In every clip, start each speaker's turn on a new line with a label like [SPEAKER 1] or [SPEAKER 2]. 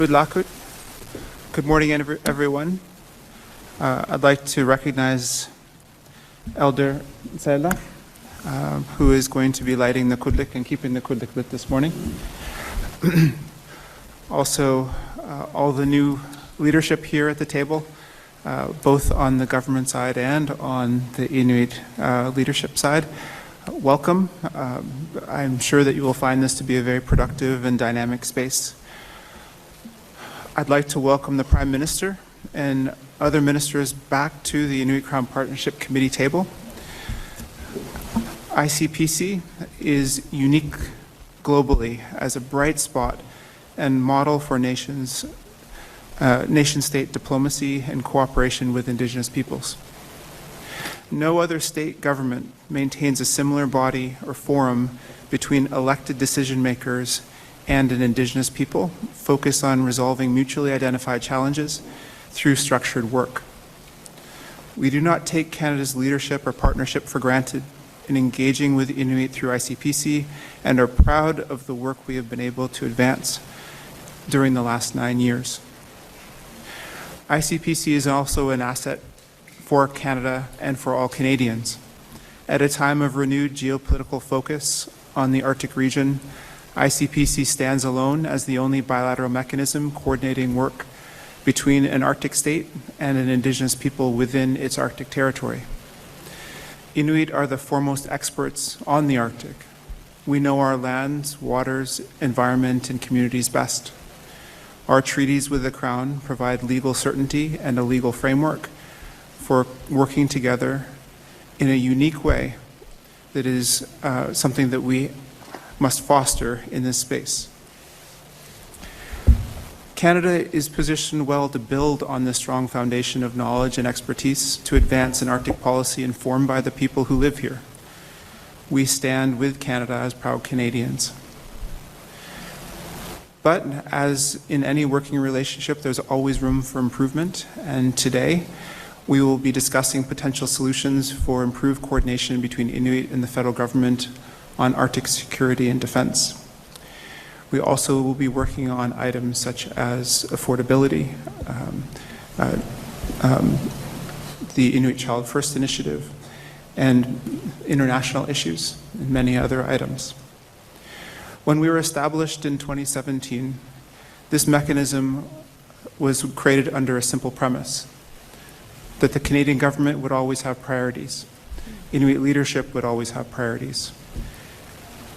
[SPEAKER 1] Kuujjuaq. Good morning, everyone. I'd like to recognize Elder Zela, who is going to be lighting the Kuujjuaq and keeping the Kuujjuaq lit this morning. Also, all the new leadership here at the table, both on the government side and on the Inuit leadership side. Welcome. I'm sure that you will find this to be a very productive and dynamic space. I'd like to welcome the Prime Minister and other ministers back to the Inuit-Crown Partnership Committee table. ICPC is unique globally as a bright spot and model for nation-state diplomacy and cooperation with Indigenous peoples. No other state government maintains a similar body or forum between elected decision makers and an Indigenous people focused on resolving mutually identified challenges through structured work. We do not take Canada's leadership or partnership for granted in engaging with Inuit through ICPC and are proud of the work we have been able to advance during the last 9 years. ICPC is also an asset for Canada and for all Canadians. At a time of renewed geopolitical focus on the Arctic region, ICPC stands alone as the only bilateral mechanism coordinating work between an Arctic state and an Indigenous people within its Arctic territory. Inuit are the foremost experts on the Arctic. We know our lands, waters, environment, and communities best. Our treaties with the Crown provide legal certainty and a legal framework for working together in a unique way that is something that we must foster in this space. Canada is positioned well to build on this strong foundation of knowledge and expertise to advance an Arctic policy informed by the people who live here. We stand with Canada as proud Canadians. But as in any working relationship, there's always room for improvement, and today we will be discussing potential solutions for improved coordination between Inuit and the federal government on Arctic security and defense. We also will be working on items such as affordability, the Inuit Child First Initiative, and international issues, and many other items. When we were established in 2017, this mechanism was created under a simple premise, that the Canadian government would always have priorities. Inuit leadership would always have priorities.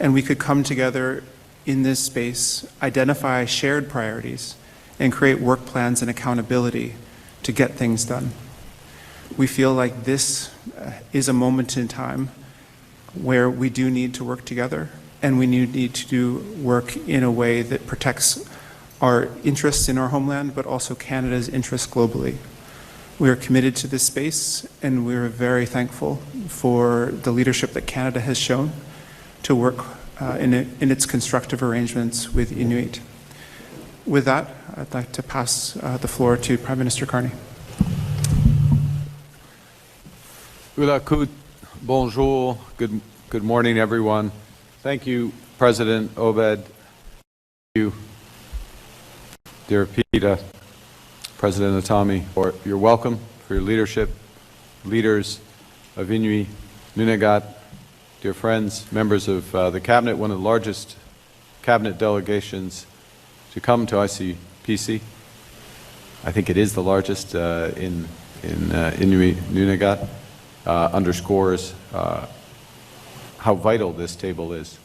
[SPEAKER 1] And we could come together in this space, identify shared priorities, and create work plans and accountability to get things done. We feel like this is a moment in time where we do need to work together, and we need to do work in a way that protects our interests in our homeland, but also Canada's interests globally. We are committed to this space, and we are very thankful for the leadership that Canada has shown to work in its constructive arrangements with Inuit. With that, I'd like to pass the floor to Prime Minister Carney.
[SPEAKER 2] Kuujjuaq, bonjour, good morning everyone. Thank you, President Obed. Thank you, dear Peter, President Natan, for your welcome, for your leadership, leaders of Inuit-Nunagat, dear friends, members of the Cabinet, one of the largest Cabinet delegations to come to ICPC. I think it is the largest in Inuit-Nunagat, underscores how vital this table is.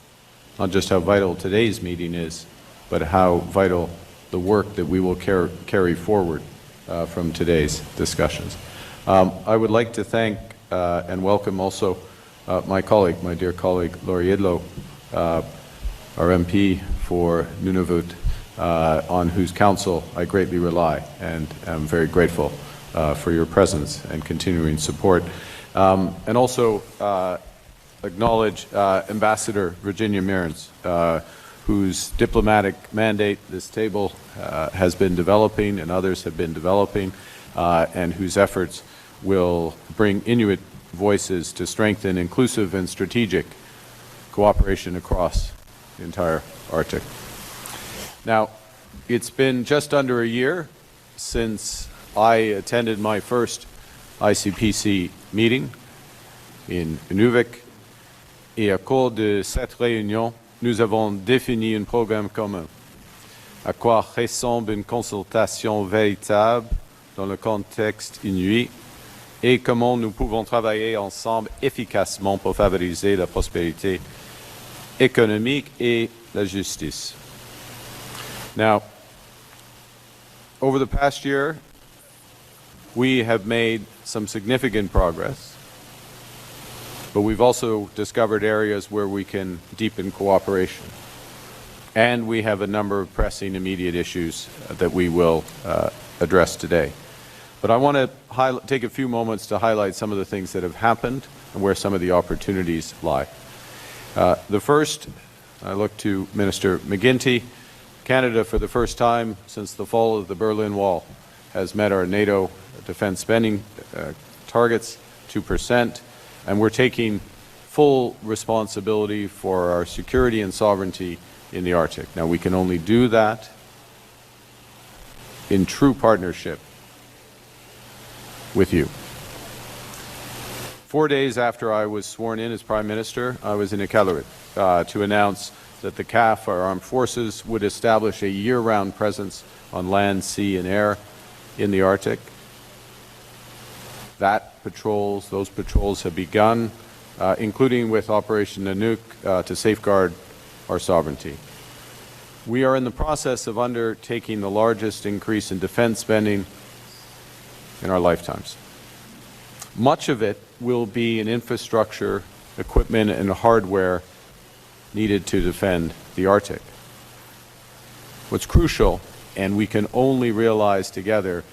[SPEAKER 2] Not just how vital today's meeting is, but how vital the work that we will carry forward from today's discussions. I would like to thank and welcome also my dear colleague, Laurie Idlo, our MP for Nunavut, on whose counsel I greatly rely, and am very grateful for your presence and continuing support. And also acknowledge Ambassador Virginia Mearns, whose diplomatic mandate this table has been developing and others have been developing, and whose efforts will bring Inuit voices to strengthen inclusive and strategic cooperation across the entire Arctic. Now, It's been just under a year since I attended my first ICPC meeting in Inuvik, et au cours de cette réunion, nous avons défini un programme commun. À quoi ressemble une consultation véritable dans le contexte inuit et comment nous pouvons travailler ensemble efficacement pour favoriser la prospérité économique et la justice. Now, over the past year, we have made some significant progress, but we've also discovered areas where we can deepen cooperation. And we have a number of pressing immediate issues that we will address today. But I want to take a few moments to highlight some of the things that have happened and where some of the opportunities lie. The first, I look to Minister McGuinty. Canada, for the first time since the fall of the Berlin Wall, has met our NATO defense spending targets, 2%, and we're taking full responsibility for our security and sovereignty in the Arctic. Now, we can only do that in true partnership with you. 4 days after I was sworn in as Prime Minister, I was in Iqaluit to announce that the CAF, our armed forces, would establish a year-round presence on land, sea, and air in the Arctic. Those patrols have begun, including with Operation Nanook to safeguard our sovereignty. We are in the process of undertaking the largest increase in defense spending in our lifetimes. Much of it will be in infrastructure, equipment, and hardware needed to defend the Arctic. What's crucial, and we can only realize together,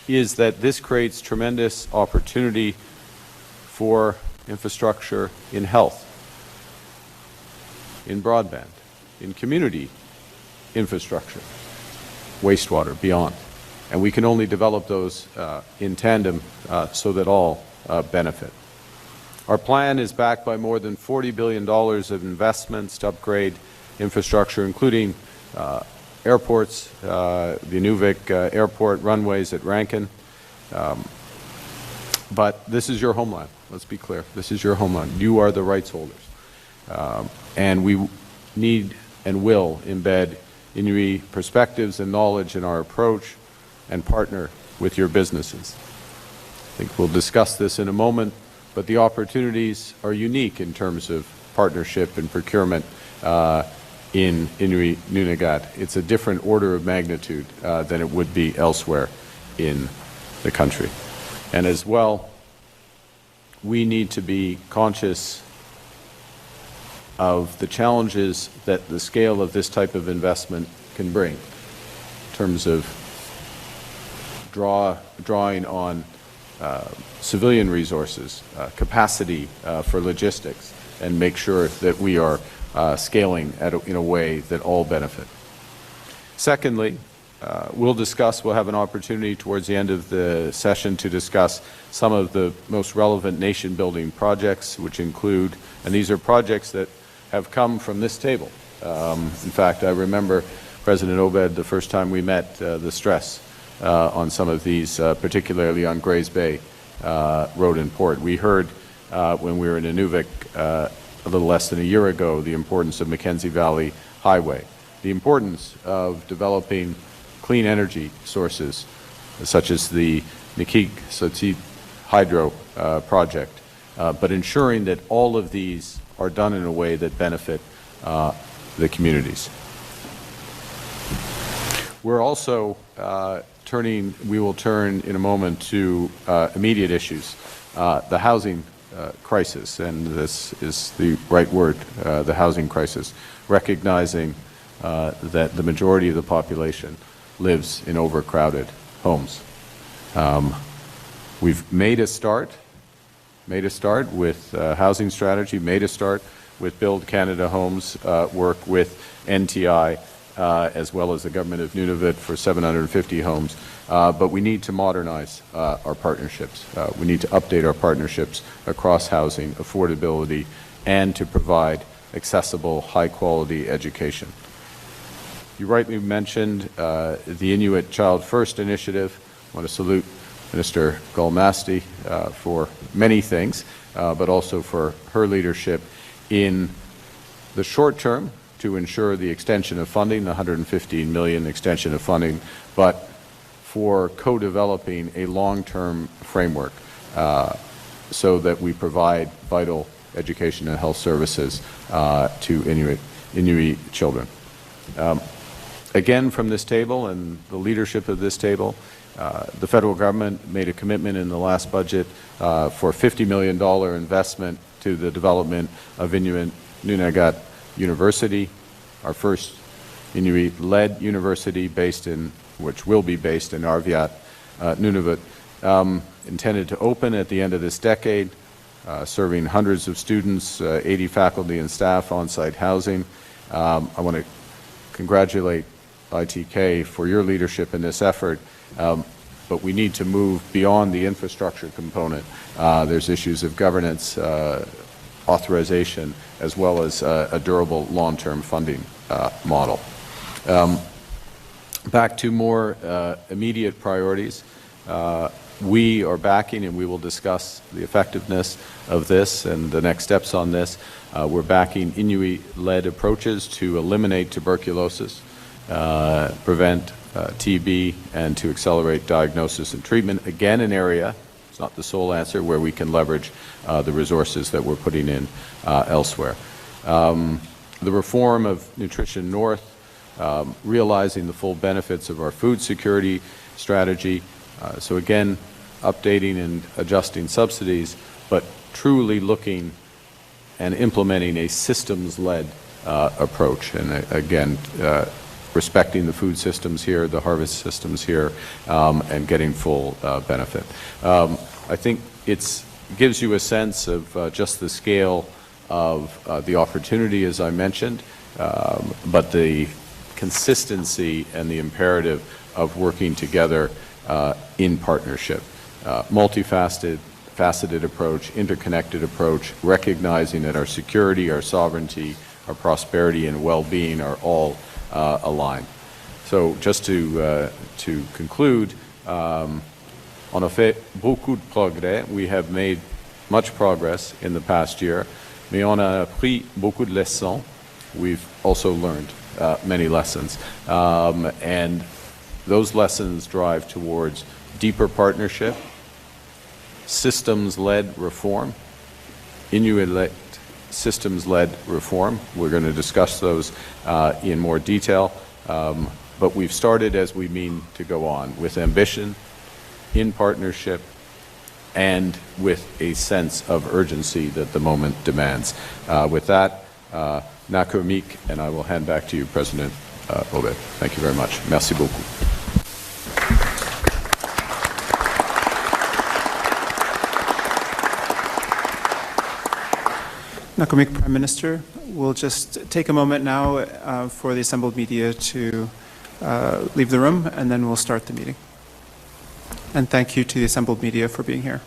[SPEAKER 2] is that this creates tremendous opportunity for infrastructure in health, in broadband, in community infrastructure, wastewater, beyond. And we can only develop those in tandem so that all benefit. Our plan is backed by more than $40 billion of investments to upgrade infrastructure, including airports, the Inuvik airport, runways at Rankin. But this is your homeland. Let's be clear. This is your homeland. You are the rights holders. And we need and will embed Inuit perspectives and knowledge in our approach and partner with your businesses. I think we'll discuss this in a moment, but the opportunities are unique in terms of partnership and procurement in Inuit Nunagat. It's a different order of magnitude than it would be elsewhere in the country. And as well, we need to be conscious of the challenges that the scale of this type of investment can bring in terms of drawing on civilian resources, capacity for logistics, and make sure that we are scaling in a way that all benefit. Secondly, we'll have an opportunity towards the end of the session to discuss some of the most relevant nation-building projects, which include, and these are projects that have come from this table. In fact, I remember President Obed, the first time we met, the stress on some of these, particularly on Grays Bay Road and Port. We heard when we were in Inuvik a little less than a year ago the importance of Mackenzie Valley Highway, the importance of developing clean energy sources such as the Nikik Sotit Hydro project, but ensuring that all of these are done in a way that benefit the communities. We're also we will turn in a moment to immediate issues, the housing crisis, and this is the right word, the housing crisis, recognizing that the majority of the population lives in overcrowded homes. We've made a start with housing strategy, made a start with Build Canada Homes, work with NTI, as well as the government of Nunavut for 750 homes. But we need to modernize our partnerships. We need to update our partnerships across housing, affordability, and to provide accessible, high-quality education. You rightly mentioned the Inuit Child First initiative. I want to salute Minister Gulmasti for many things, but also for her leadership in the short term to ensure the extension of funding, the $115 million extension of funding, but for co-developing a long-term framework so that we provide vital education and health services to Inuit children. Again, from this table and the leadership of this table, the federal government made a commitment in the last budget for $50 million investment to the development of Inuit-Nunagat University, our first Inuit-led university which will be based in Arviat, Nunavut, intended to open at the end of this decade, serving hundreds of students, 80 faculty and staff, on-site housing. I want to congratulate ITK for your leadership in this effort, but we need to move beyond the infrastructure component. There's issues of governance, authorization, as well as a durable long-term funding model. Back to more immediate priorities. We are backing, and we will discuss the effectiveness of this and the next steps on this. We're backing Inuit-led approaches to eliminate tuberculosis, prevent TB, and to accelerate diagnosis and treatment. Again, an area, it's not the sole answer, where we can leverage the resources that we're putting in elsewhere. The reform of Nutrition North, realizing the full benefits of our food security strategy. So again, updating and adjusting subsidies, but truly looking and implementing a systems-led approach. And again, respecting the food systems here, the harvest systems here, and getting full benefit. I think it gives you a sense of just the scale of the opportunity, as I mentioned, but the consistency and the imperative of working together in partnership. Multifaceted approach, interconnected approach, recognizing that our security, our sovereignty, our prosperity and well-being are all aligned. So just to conclude, on a fait beaucoup de progrès. We have made much progress in the past year, mais on a appris beaucoup de leçons. We've also learned many lessons, and those lessons drive towards deeper partnership, systems-led reform, Inuit systems-led reform. We're going to discuss those in more detail, but we've started as we mean to go on, with ambition, in partnership, and with a sense of urgency that the moment demands. With that, Nakamik, and I will hand back to you, President Obed. Thank you very much. Merci beaucoup.
[SPEAKER 1] Nakamik, Prime Minister, we'll just take a moment now for the assembled media to leave the room, and then we'll start the meeting. And thank you to the assembled media for being here.